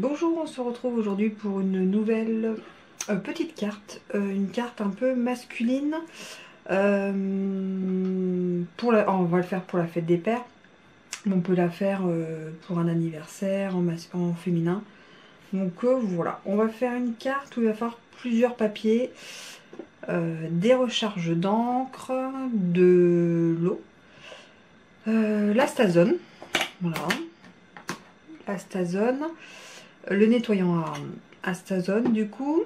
Bonjour, on se retrouve aujourd'hui pour une nouvelle petite carte, une carte un peu masculine. On va le faire pour la fête des pères, mais on peut la faire pour un anniversaire en féminin. Donc voilà, on va faire une carte où il va falloir plusieurs papiers, des recharges d'encre, de l'eau, l'astazone, voilà, l'astazone. Le nettoyant à astazone du coup,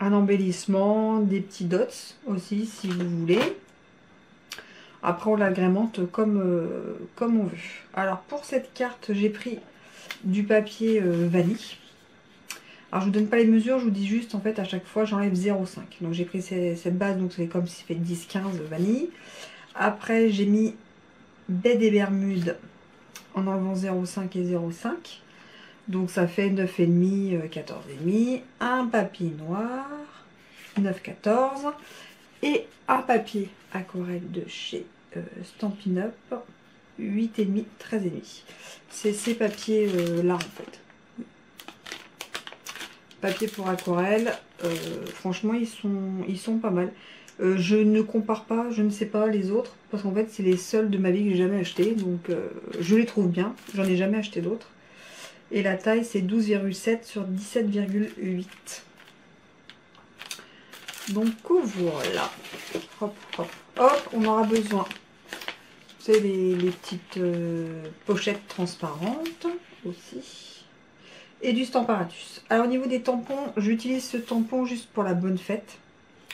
un embellissement, des petits dots aussi si vous voulez. Après on l'agrémente comme on veut. Alors pour cette carte j'ai pris du papier vanille. Alors je vous donne pas les mesures, je vous dis juste en fait à chaque fois j'enlève 0,5. Donc j'ai pris cette base, donc c'est comme si fait 10-15 vanille. Après j'ai mis baie des Bermudes en enlevant 0,5 et 0,5. Donc ça fait 9,5, 14,5. Un papier noir, 9,14. Et un papier aquarelle de chez Stampin' Up, 8,5, 13,5. C'est ces papiers là en fait. Papier pour aquarelle, franchement ils sont pas mal. Je ne compare pas, je ne sais pas les autres, parce qu'en fait c'est les seuls de ma vie que j'ai jamais acheté. Donc je les trouve bien, j'en ai jamais acheté d'autres. Et la taille c'est 12,7 sur 17,8. Donc voilà. Hop, hop, hop. On aura besoin. Vous savez, les petites pochettes transparentes aussi. Et du Stamparatus. Alors au niveau des tampons, j'utilise ce tampon juste pour la bonne fête.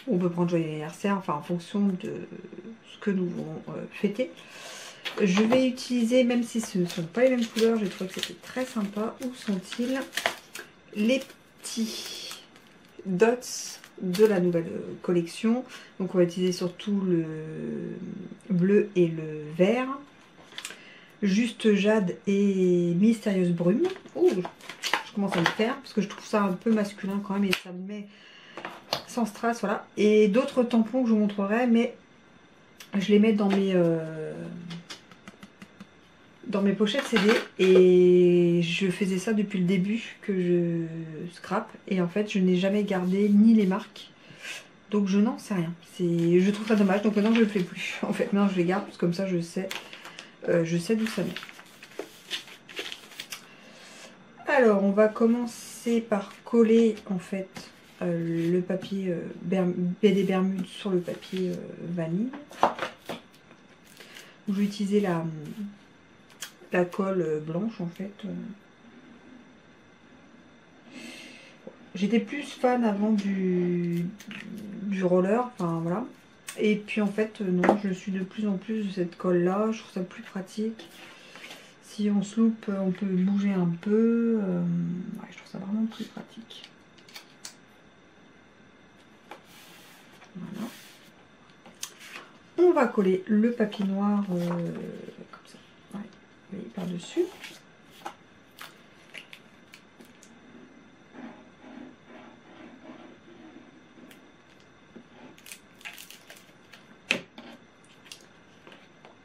On peut prendre joyeux anniversaire, enfin en fonction de ce que nous voulons fêter. Je vais utiliser, même si ce ne sont pas les mêmes couleurs, j'ai trouvé que c'était très sympa. Où sont-ils? Les petits dots de la nouvelle collection. Donc on va utiliser surtout le bleu et le vert. Juste jade et mystérieuse brume. Oh, je commence à me faire parce que je trouve ça un peu masculin quand même et ça me met sans strass, voilà. Et d'autres tampons que je vous montrerai, mais je les mets dans mes pochettes CD et je faisais ça depuis le début que je scrape et en fait je n'ai jamais gardé ni les marques, donc je n'en sais rien. Je trouve ça dommage, donc maintenant je ne le fais plus. En fait maintenant je les garde parce que comme ça je sais d'où ça vient. Alors on va commencer par coller en fait le papier baie des Bermudes sur le papier vanille. Je vais utiliser la colle blanche en fait. J'étais plus fan avant du roller, enfin voilà. Et puis en fait non, je suis de plus en plus de cette colle là, je trouve ça plus pratique. Si on se loupe, on peut bouger un peu. Ouais, je trouve ça vraiment plus pratique. Voilà. On va coller le papier noir comme ça, ouais, par-dessus.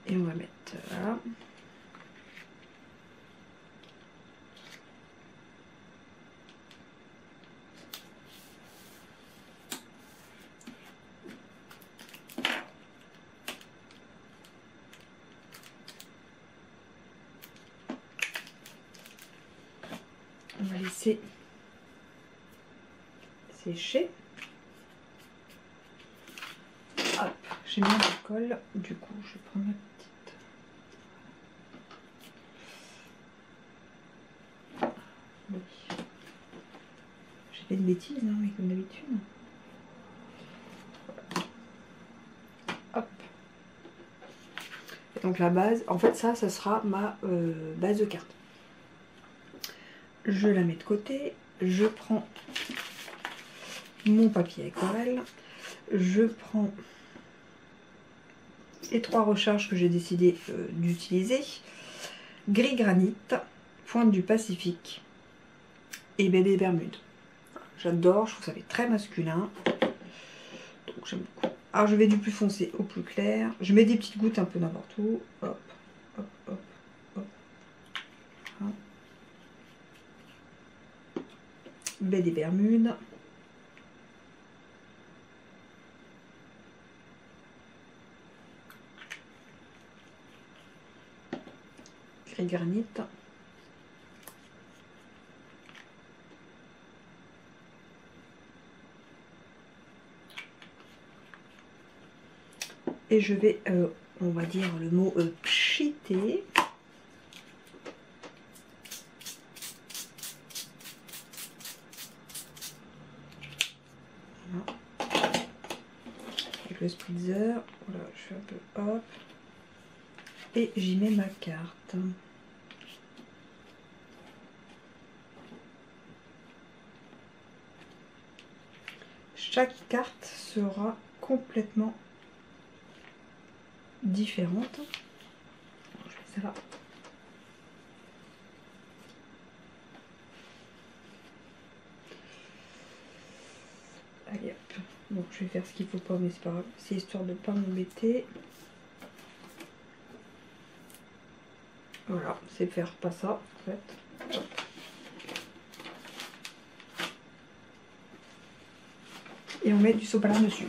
Et on va mettre là. On va laisser sécher. Hop, j'ai mis la colle. Du coup, je vais prendre ma petite. Oui. J'ai fait une bêtise, hein, mais comme d'habitude. Hop. Et donc la base, en fait ça sera ma base de carte. Je la mets de côté, je prends mon papier aquarelle, je prends les 3 recharges que j'ai décidé d'utiliser, gris granit, pointe du Pacifique et baie des Bermudes. J'adore, je trouve que ça fait très masculin, donc j'aime beaucoup. Alors je vais du plus foncé au plus clair, je mets des petites gouttes un peu n'importe où, hop, hop, hop, hop. Voilà. baie des Bermudes. Gris granit. Et je vais, on va dire le mot pchiter. Voilà. Avec le spritzer, voilà, je fais un peu hop. Et j'y mets ma carte. Chaque carte sera complètement différente. Je fais ça là. Allez hop. Donc je vais faire ce qu'il faut pas, mais c'est pas grave. C'est histoire de pas m'embêter. Voilà, c'est faire pas ça en fait. Hop. Et on met du sopalin dessus.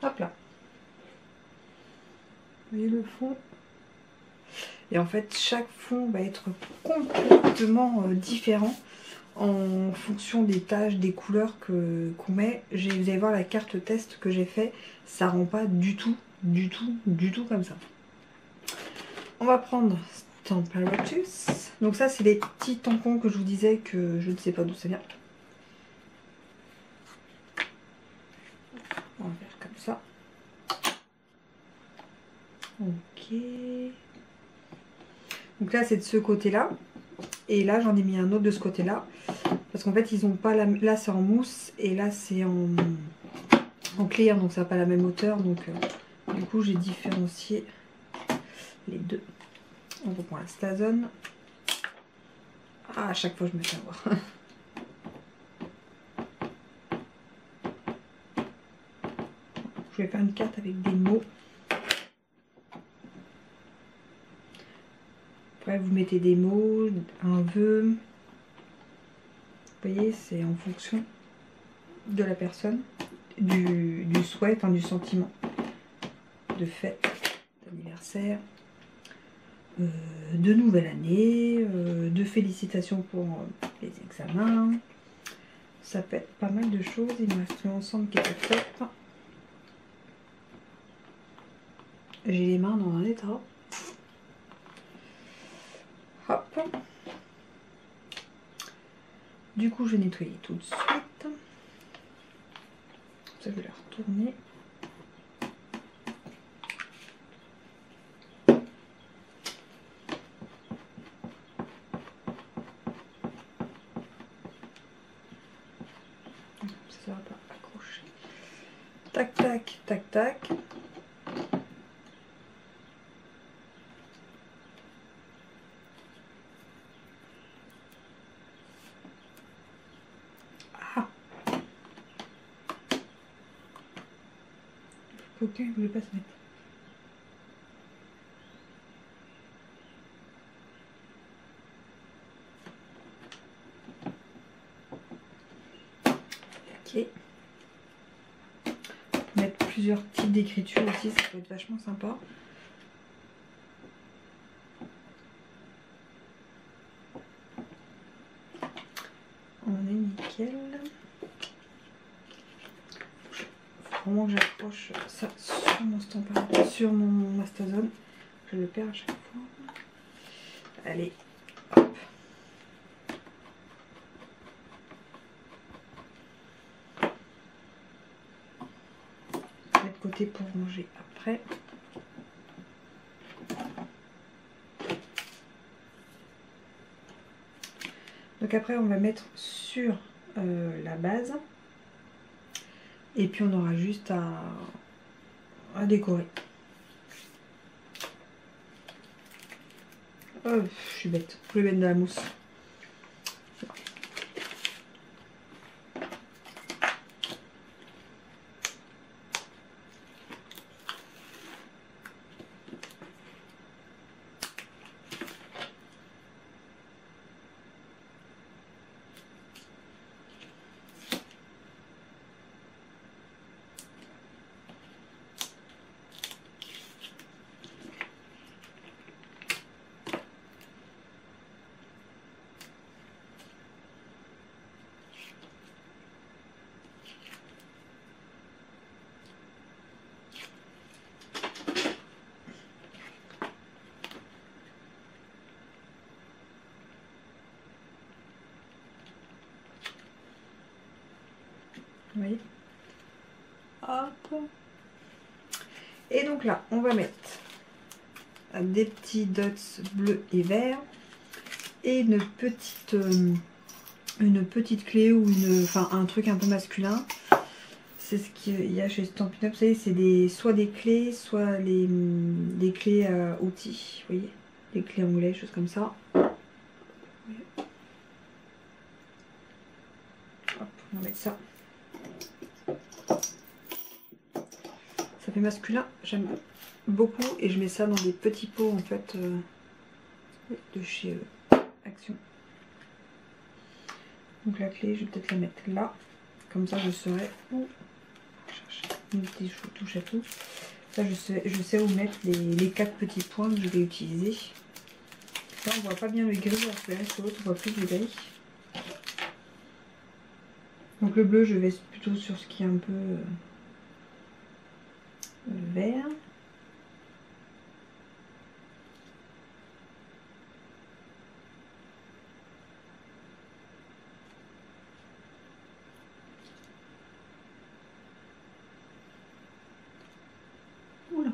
Hop là. Vous voyez le fond? Et en fait, chaque fond va être complètement différent en fonction des tâches, des couleurs qu'on met. Vous allez voir la carte test que j'ai fait, ça rend pas du tout comme ça. On va prendre Stamparatus. Donc ça, c'est les petits tampons que je vous disais que je ne sais pas d'où ça vient. On va faire comme ça. Ok. Donc là, c'est de ce côté-là. Et là, j'en ai mis un autre de ce côté-là. Parce qu'en fait, ils ont pas la... Là, c'est en mousse. Et là, c'est en clear. Donc, ça n'a pas la même hauteur. Donc, du coup, j'ai différencié les deux. On reprend la Stazone. Ah, à chaque fois, je me fais avoir. Je vais faire une carte avec des mots. Après, vous mettez des mots, un vœu. Vous voyez, c'est en fonction de la personne, du souhait, enfin, du sentiment de fête, d'anniversaire, de nouvelle année, de félicitations pour les examens. Ça peut être pas mal de choses. Il me reste l'ensemble qui est fait. J'ai les mains dans un état. Hop. Du coup, je vais nettoyer tout de suite. Ça, je vais la retourner. Ça va pas accrocher. Tac, tac, tac, tac. Ah! Coquin, il voulait pas se mettre. Ok. Mettre plusieurs types d'écriture aussi, ça peut être vachement sympa. nickel. Faut vraiment que j'accroche ça sur mon stampin, sur mon Mastazone. Je le perds à chaque fois. Allez, hop. De côté pour ranger après. Donc après on va mettre sur la base et puis on aura juste à décorer. Oh, je suis bête, je vais mettre de la mousse. Vous voyez? Hop. Et donc là, on va mettre des petits dots bleus et verts et une petite clé ou enfin un truc un peu masculin. C'est ce qu'il y a chez Stampin' Up. Vous savez, c'est soit des clés, soit des clés outils. Vous voyez, des clés anglais, choses comme ça. Hop, on va mettre ça. Ça fait masculin, j'aime beaucoup et je mets ça dans des petits pots en fait de chez Action. Donc la clé, je vais peut-être la mettre là, comme ça je saurai où chercher une petite touche à tout. Ça je sais où mettre les 4 petits points que je vais utiliser. Là on voit pas bien le gris, alors que là sur l'autre on voit plus le gris. Donc le bleu je vais plutôt sur ce qui est un peu vert. Oula.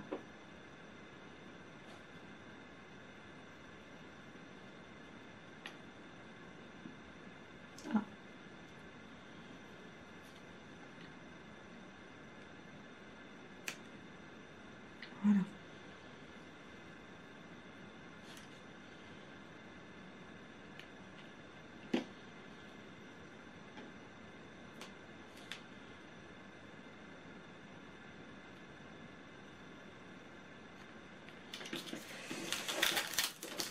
Ah. Voilà.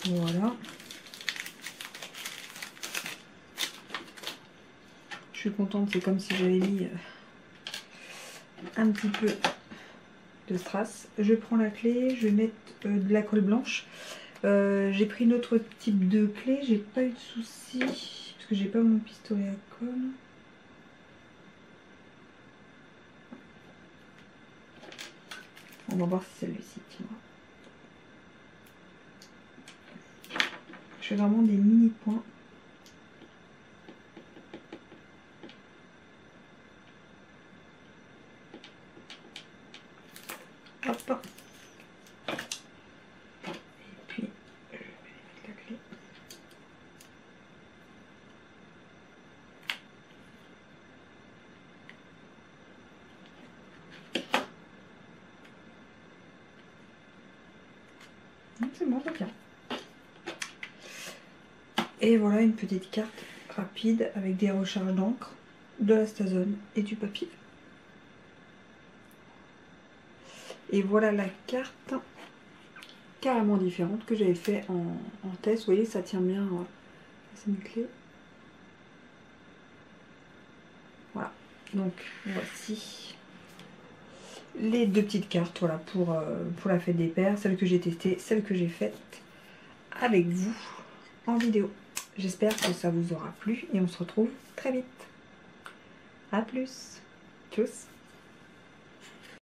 Voilà. Je suis contente, c'est comme si j'avais mis un petit peu de strass. Je prends la clé, je vais mettre de la colle blanche. J'ai pris notre type de clé, j'ai pas eu de soucis parce que j'ai pas mon pistolet à colle. On va voir si celle-ci tient. Je fais vraiment des mini points. Hop. Et puis je vais mettre la clé. C'est bon, ça tient. Et voilà une petite carte rapide avec des recharges d'encre, de la Stazone et du papier. Et voilà la carte carrément différente que j'avais fait en test. Vous voyez, ça tient bien. C'est une clé. Voilà. Donc voici les 2 petites cartes, voilà, pour la fête des pères, celle que j'ai testée, celle que j'ai faite avec vous en vidéo. J'espère que ça vous aura plu et on se retrouve très vite. À plus. Tchuss.